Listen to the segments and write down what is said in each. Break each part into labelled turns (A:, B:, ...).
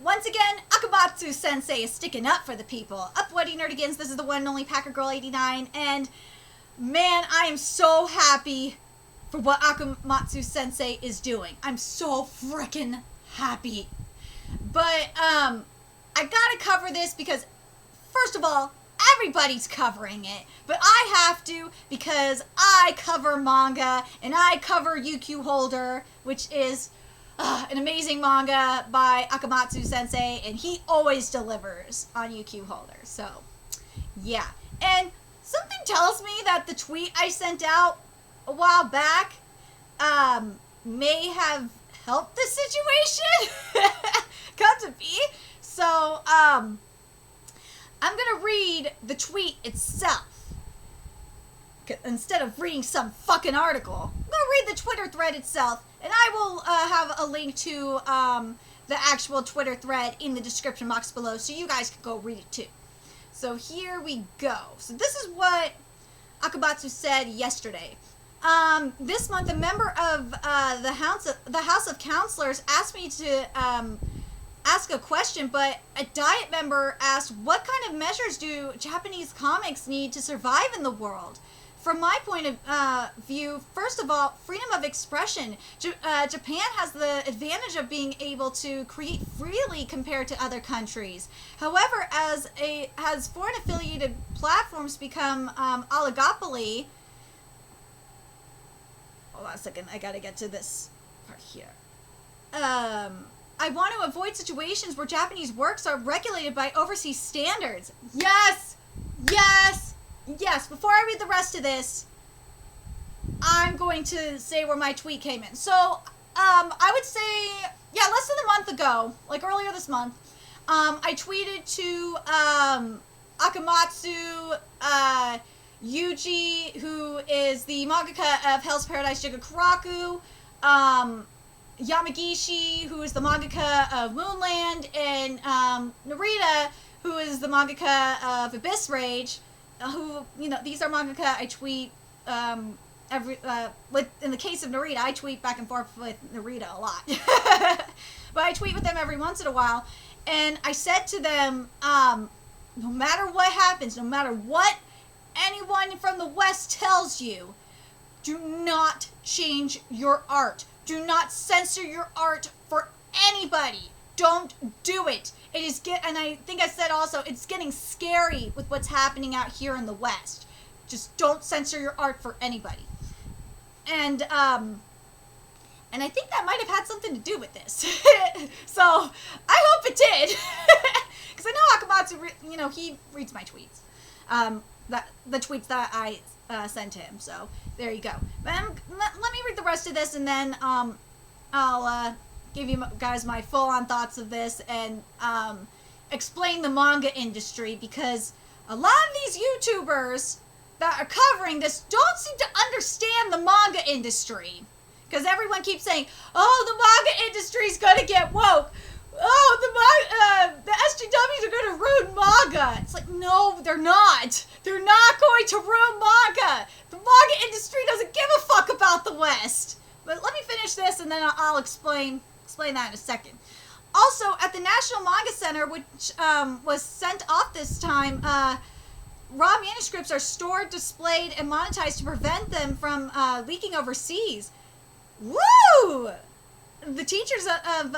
A: Once again, Akamatsu-Sensei is sticking up for the people. Up What Nerdigans, this is the one and only Packer Girl 89, and man, I am so happy for what Akamatsu-Sensei is doing. I'm so freaking happy. But, I gotta cover this because, first of all, everybody's covering it, but I have to because I cover manga, and I cover UQ Holder, which is an amazing manga by Akamatsu-Sensei, and he always delivers on UQ Holder. So, yeah. And something tells me that the tweet I sent out a while back may have helped the situation come to be. So, I'm gonna read the tweet itself instead of reading some fucking article. I'm gonna read the Twitter thread itself, and I will have a link to the actual Twitter thread in the description box below, so you guys can go read it too. So here we go. So this is what Akamatsu said yesterday. This month, a member of the House of Counselors asked me to ask a question, but a Diet member asked, what kind of measures do Japanese comics need to survive in the world? From my point of view, first of all, freedom of expression. Japan has the advantage of being able to create freely compared to other countries. However, as foreign affiliated platforms become oligopoly, hold on a second, I gotta get to this part here. I want to avoid situations where Japanese works are regulated by overseas standards. Yes! Yes! Yes! Before I read the rest of this, I'm going to say where my tweet came in. So, I would say, yeah, less than a month ago, like earlier this month, I tweeted to, Akamatsu, Yuji, who is the mangaka of Hell's Paradise Jigakuraku, Yamagishi, who is the mangaka of Moonland, and Narita, who is the mangaka of Abyss Rage, who, you know, these are mangaka I tweet in the case of Narita, I tweet back and forth with Narita a lot. But I tweet with them every once in a while, and I said to them, no matter what happens, no matter what anyone from the West tells you, do not change your art. Do not censor your art for anybody. Don't do it. It is and I think I said also, it's getting scary with what's happening out here in the West. Just don't censor your art for anybody. And I think that might have had something to do with this. So I hope it did, because I know Akamatsu, you know, he reads my tweets. The tweets that I sent to him. So there you go. But let me read the rest of this, and then I'll give you guys my full-on thoughts of this and explain the manga industry, because a lot of these YouTubers that are covering this don't seem to understand the manga industry. Because everyone keeps saying, oh, the manga industry's gonna get woke. Oh, the SJWs are going to ruin manga. It's like, no, they're not. They're not going to ruin manga. The manga industry doesn't give a fuck about the West. But let me finish this, and then I'll explain that in a second. Also, at the National Manga Center, which was sent off this time, raw manuscripts are stored, displayed, and monetized to prevent them from leaking overseas. Woo! The teachers of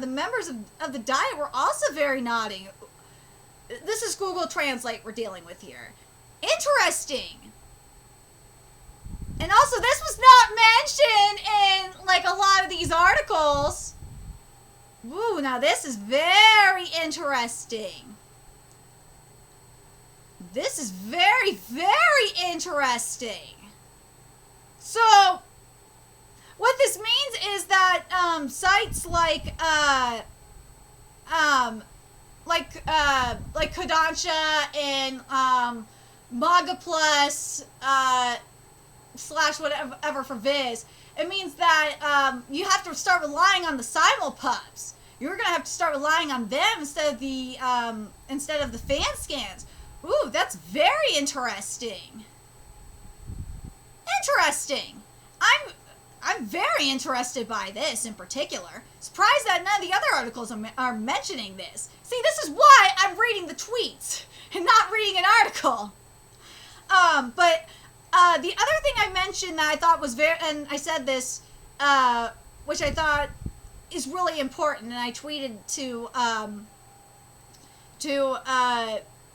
A: the members of the Diet were also very nodding. This is Google Translate we're dealing with here. Interesting. And also, this was not mentioned in, like, a lot of these articles. Woo, now this is very interesting. This is very, very interesting. So, what this means is that sites like Kodansha and Manga Plus / whatever for Viz, it means that you have to start relying on the simulpubs. You're gonna have to start relying on them instead of the fan scans. Ooh, that's very interesting. Interesting. I'm very interested by this in particular. Surprised that none of the other articles are mentioning this. See, this is why I'm reading the tweets and not reading an article. But the other thing I mentioned that I thought was and I said this, which I thought is really important, and I tweeted to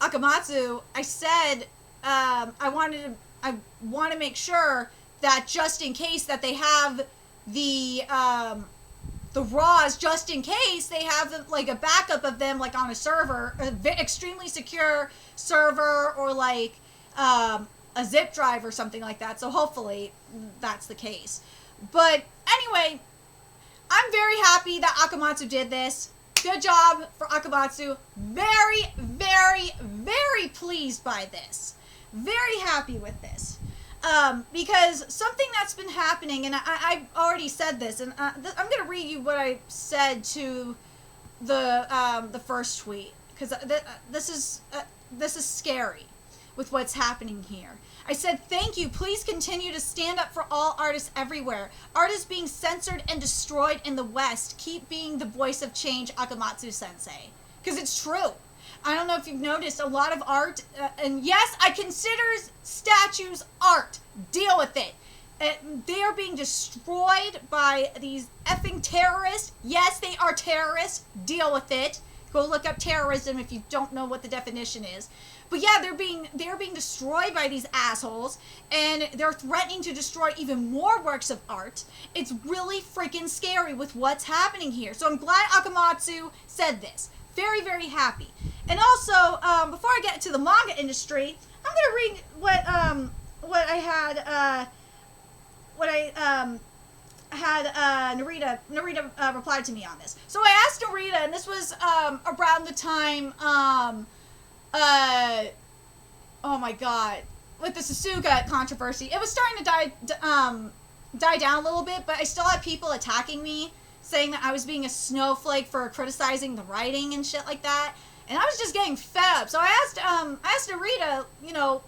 A: Akamatsu. I said I want to make sure that just in case that they have the RAWs, just in case they have like a backup of them, like on a server, extremely secure server, or like a zip drive or something like that. So hopefully that's the case. But anyway, I'm very happy that Akamatsu did this. Good job for Akamatsu. Very, very, very pleased by this. Very happy with this. Because something that's been happening, and I've already said this, and I'm going to read you what I said to the first tweet, because this is scary with what's happening here. I said, thank you. Please continue to stand up for all artists everywhere. Artists being censored and destroyed in the West. Keep being the voice of change, Akamatsu-Sensei. Because it's true. I don't know if you've noticed a lot of art, and yes, I consider statues art. Deal with it. They are being destroyed by these effing terrorists. Yes, they are terrorists. Deal with it. Go look up terrorism if you don't know what the definition is. But yeah, they're being destroyed by these assholes, and they're threatening to destroy even more works of art. It's really freaking scary with what's happening here. So I'm glad Akamatsu said this. Very, very happy. And also, before I get to the manga industry, I'm gonna read what I had Narita replied to me on this. So I asked Narita, and this was around the time oh my god, with the Susuga controversy. It was starting to die down a little bit, but I still had people attacking me, saying that I was being a snowflake for criticizing the writing and shit like that. And I was just getting fed up. So I asked Narita, you know,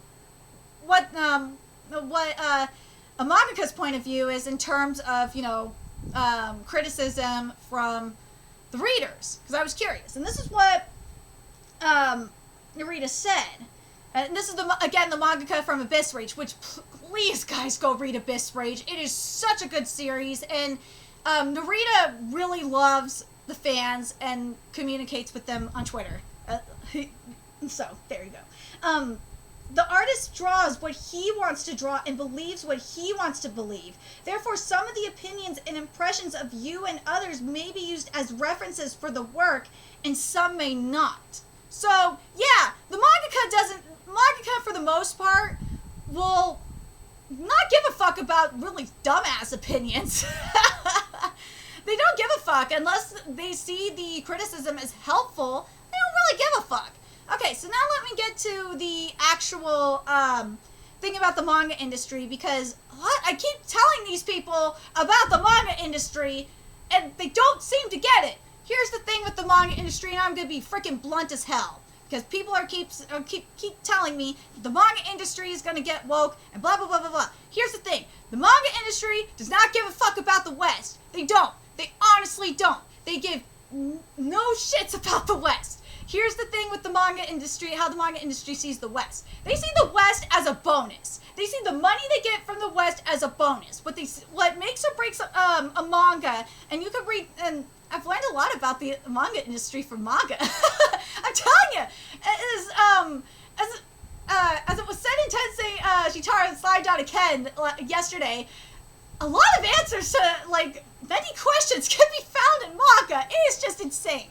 A: what a mangaka's point of view is in terms of, you know, criticism from the readers, because I was curious. And this is what Narita said. And this is again the mangaka from Abyss Rage, which please guys go read Abyss Rage. It is such a good series, and Narita really loves the fans and communicates with them on Twitter. So there you go. The artist draws what he wants to draw and believes what he wants to believe. Therefore, some of the opinions and impressions of you and others may be used as references for the work, and some may not. So, yeah, the mangaka for the most part will not give a fuck about really dumbass opinions. They don't give a fuck unless they see the criticism as helpful. They don't really give a fuck. Okay, so now let me get to the actual thing about the manga industry, because I keep telling these people about the manga industry and they don't seem to get it. Here's the thing with the manga industry, and I'm gonna be freaking blunt as hell, because people keep telling me the manga industry is gonna get woke and blah blah blah blah blah. Here's the thing: the manga industry does not give a fuck about the West. They don't. They honestly don't. They give no shits about the West. Here's the thing with the manga industry, how the manga industry sees the West. They see the West as a bonus. They see the money they get from the West as a bonus. What makes or breaks a manga, and you can read, and I've learned a lot about the manga industry from manga. I'm telling you, as it was said in Tensei Shitara's Slide Down Ken yesterday, a lot of answers to like many questions can be found in manga. It is just insane.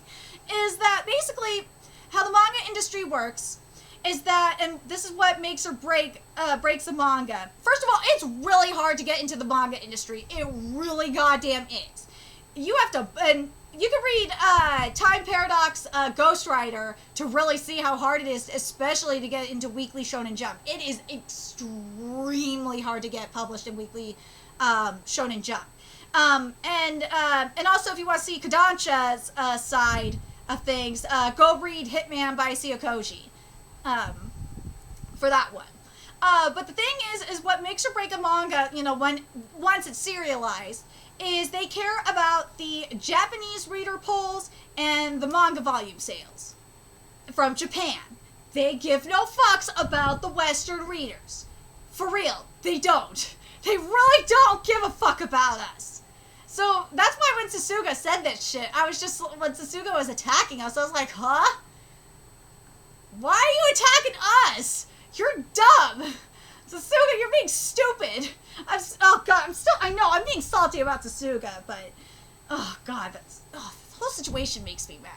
A: Is that basically how the manga industry works? Is that, and this is what makes or breaks a manga. First of all, it's really hard to get into the manga industry. It really goddamn is. You have to, and you can read Time Paradox Ghost Rider to really see how hard it is, especially to get into Weekly Shonen Jump. It is extremely hard to get published in Weekly Shonen Jump. And also, if you want to see Kodansha's side of things, go read Hitman by Seokoji for that one. But the thing is what makes or break a manga, once it's serialized, is they care about the Japanese reader polls and the manga volume sales from Japan. They give no fucks about the Western readers. For real, they don't. They really don't give a fuck about us. So that's why when Sasuga said that shit, when Sasuga was attacking us, I was like, huh? Why are you attacking us? You're dumb. Sasuga, you're being stupid. I'm being salty about Sasuga, but, oh god, the whole situation makes me mad.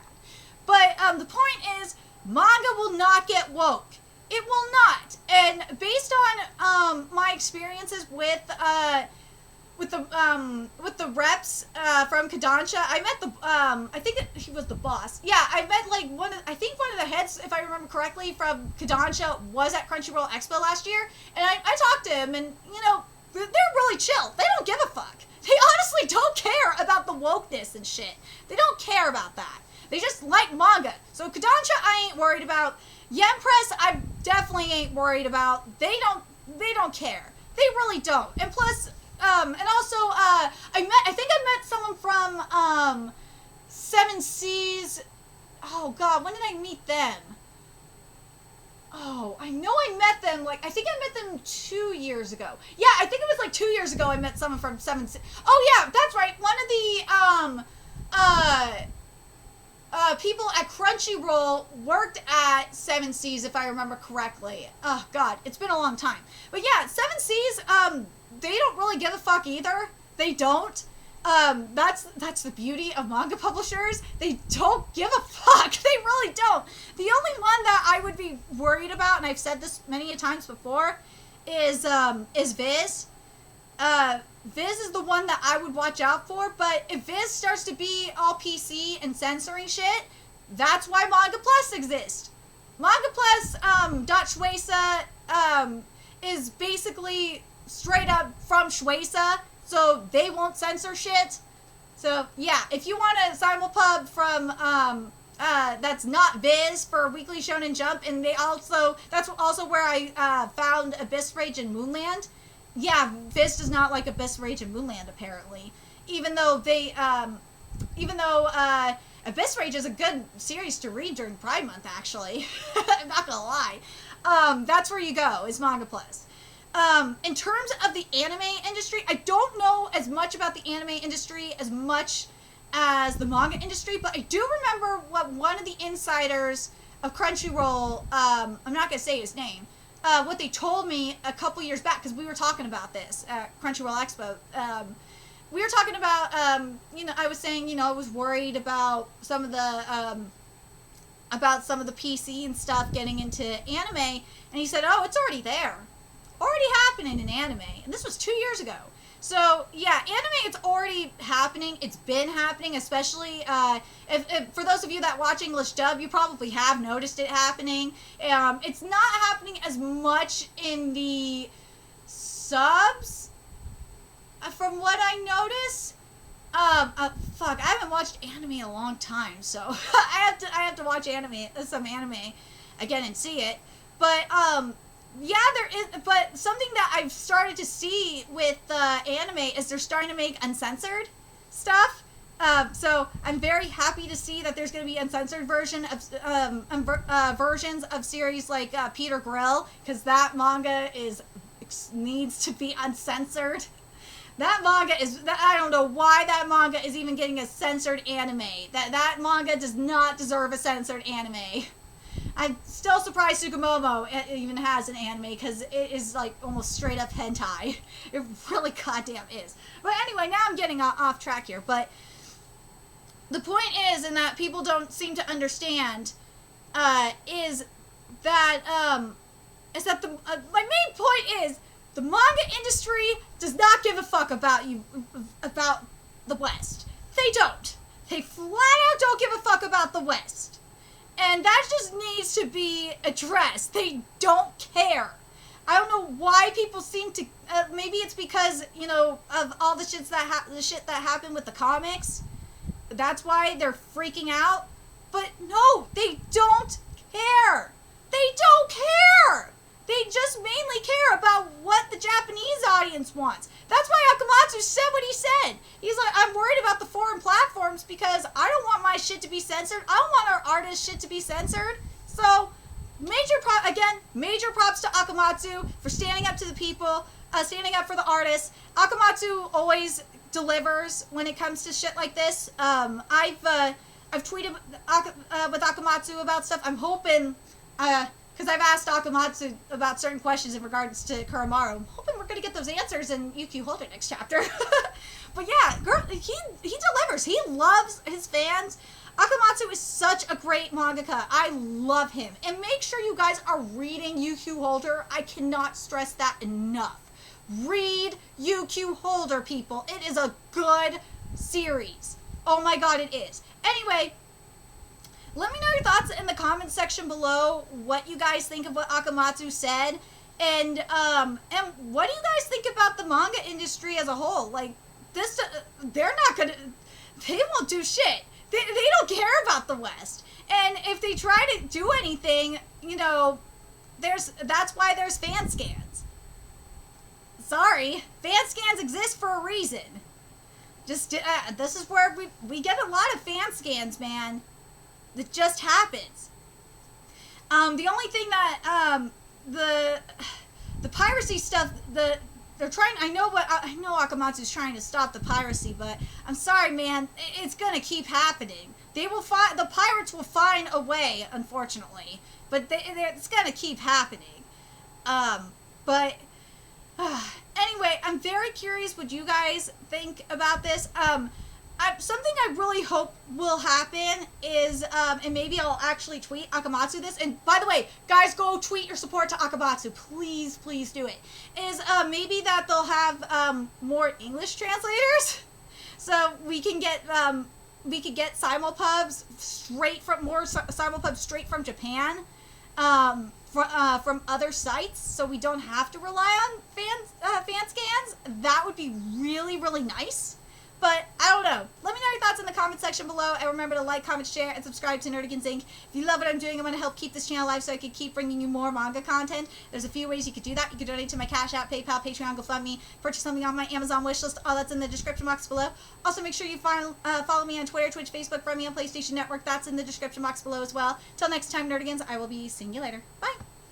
A: But, the point is, manga will not get woke. It will not. And based on, my experiences with the reps, from Kodansha, I met I think he was the boss. Yeah, I met, like, one of the heads, if I remember correctly, from Kodansha was at Crunchyroll Expo last year, and I talked to him, and, they're really chill. They don't give a fuck. They honestly don't care about the wokeness and shit. They don't care about that. They just like manga. So Kodansha, I ain't worried about. Yen Press, I definitely ain't worried about. They don't care. They really don't. And plus, and also, I think I met someone from, Seven Seas. Oh god, when did I meet them? Oh, I know I met them, I think I met them 2 years ago. Yeah, I think it was 2 years ago I met someone from Seven Seas. Oh yeah, that's right. One of the, people at Crunchyroll worked at Seven Seas, if I remember correctly. Oh god, it's been a long time. But yeah, Seven Seas, they don't really give a fuck either. They don't. That's the beauty of manga publishers. They don't give a fuck. They really don't. The only one that I would be worried about, and I've said this many times before, is Viz. Viz is the one that I would watch out for, but if Viz starts to be all PC and censoring shit, that's why Manga Plus exists. Manga Plus, .Shueisha, is basically straight up from Shueisha, so they won't censor shit. So, yeah, if you want a simulpub from, that's not Viz for Weekly Shonen Jump, and that's also where I, found Abyss Rage and Moonland. Yeah, Viz does not like Abyss Rage and Moonland, apparently. Even though Abyss Rage is a good series to read during Pride Month, actually. I'm not gonna lie. That's where you go, is Manga Plus. In terms of the anime industry, I don't know as much about the anime industry as much as the manga industry, but I do remember what one of the insiders of Crunchyroll, I'm not gonna say his name, what they told me a couple years back, because we were talking about this at Crunchyroll Expo. We were talking about, I was saying, I was worried about some of the PC and stuff getting into anime, and he said, oh, it's already there. Already happening in anime. And this was 2 years ago. So, yeah, anime, it's already happening. It's been happening, especially, if for those of you that watch English dub, you probably have noticed it happening. It's not happening as much in the subs, from what I notice. Fuck, I haven't watched anime in a long time, so I have to watch some anime again and see it. But, yeah, there is, but something that I've started to see with anime is they're starting to make uncensored stuff. So I'm very happy to see that there's going to be uncensored versions of series like Peter Grill, because that manga needs to be uncensored. That manga I don't know why that manga is even getting a censored anime. That manga does not deserve a censored anime. I'm still surprised Tsukumomo even has an anime, because it is almost straight up hentai. It really goddamn is. But anyway, now I'm getting off track here. But the point is, and that people don't seem to understand, is that my main point is the manga industry does not give a fuck about the West. They don't. They flat out don't give a fuck about the West. And that just needs to be addressed. They don't care. I don't know why people seem to. Maybe it's because of all the shit that happened with the comics. That's why they're freaking out. But no, they don't care. They don't care. They just mainly care about what the Japanese audience wants. That's why Akamatsu said what he said. He's like, I'm worried about the foreign platforms because I don't want my shit to be censored. I don't want our artists' shit to be censored. So, major props to Akamatsu for standing up to the people, standing up for the artists. Akamatsu always delivers when it comes to shit like this. I've tweeted with Akamatsu about stuff. I'm hoping, because I've asked Akamatsu about certain questions in regards to Kuramaru. I'm hoping we're going to get those answers in UQ Holder next chapter. But yeah, he delivers. He loves his fans. Akamatsu is such a great mangaka. I love him. And make sure you guys are reading UQ Holder. I cannot stress that enough. Read UQ Holder, people. It is a good series. Oh my god, it is. Anyway, let me know your thoughts in the comments section below, what you guys think of what Akamatsu said, and what do you guys think about the manga industry as a whole? Like, this, they're not gonna, they won't do shit. They don't care about the West. And if they try to do anything, you know, that's why there's fan scans. Sorry, fan scans exist for a reason. Just, this is where we get a lot of fan scans, man. It just happens. The only thing that, the piracy stuff, they're trying, I know Akamatsu's trying to stop the piracy, but I'm sorry, man, it's gonna keep happening. The pirates will find a way, unfortunately, but it's gonna keep happening. Anyway, I'm very curious what you guys think about this. Something I really hope will happen is, and maybe I'll actually tweet Akamatsu this, and by the way, guys, go tweet your support to Akamatsu, please, please do it, is maybe that they'll have more English translators, so we can get simulpubs straight from Japan, from other sites, so we don't have to rely on fan scans. That would be really, really nice. But, I don't know. Let me know your thoughts in the comment section below. And remember to like, comment, share, and subscribe to Nerdigans Inc. If you love what I'm doing, I'm going to help keep this channel alive so I can keep bringing you more manga content. There's a few ways you could do that. You could donate to my Cash App, PayPal, Patreon, GoFundMe, purchase something on my Amazon wishlist. All that's in the description box below. Also, make sure you follow me on Twitter, Twitch, Facebook, friend me on PlayStation Network. That's in the description box below as well. Till next time, Nerdigans, I will be seeing you later. Bye!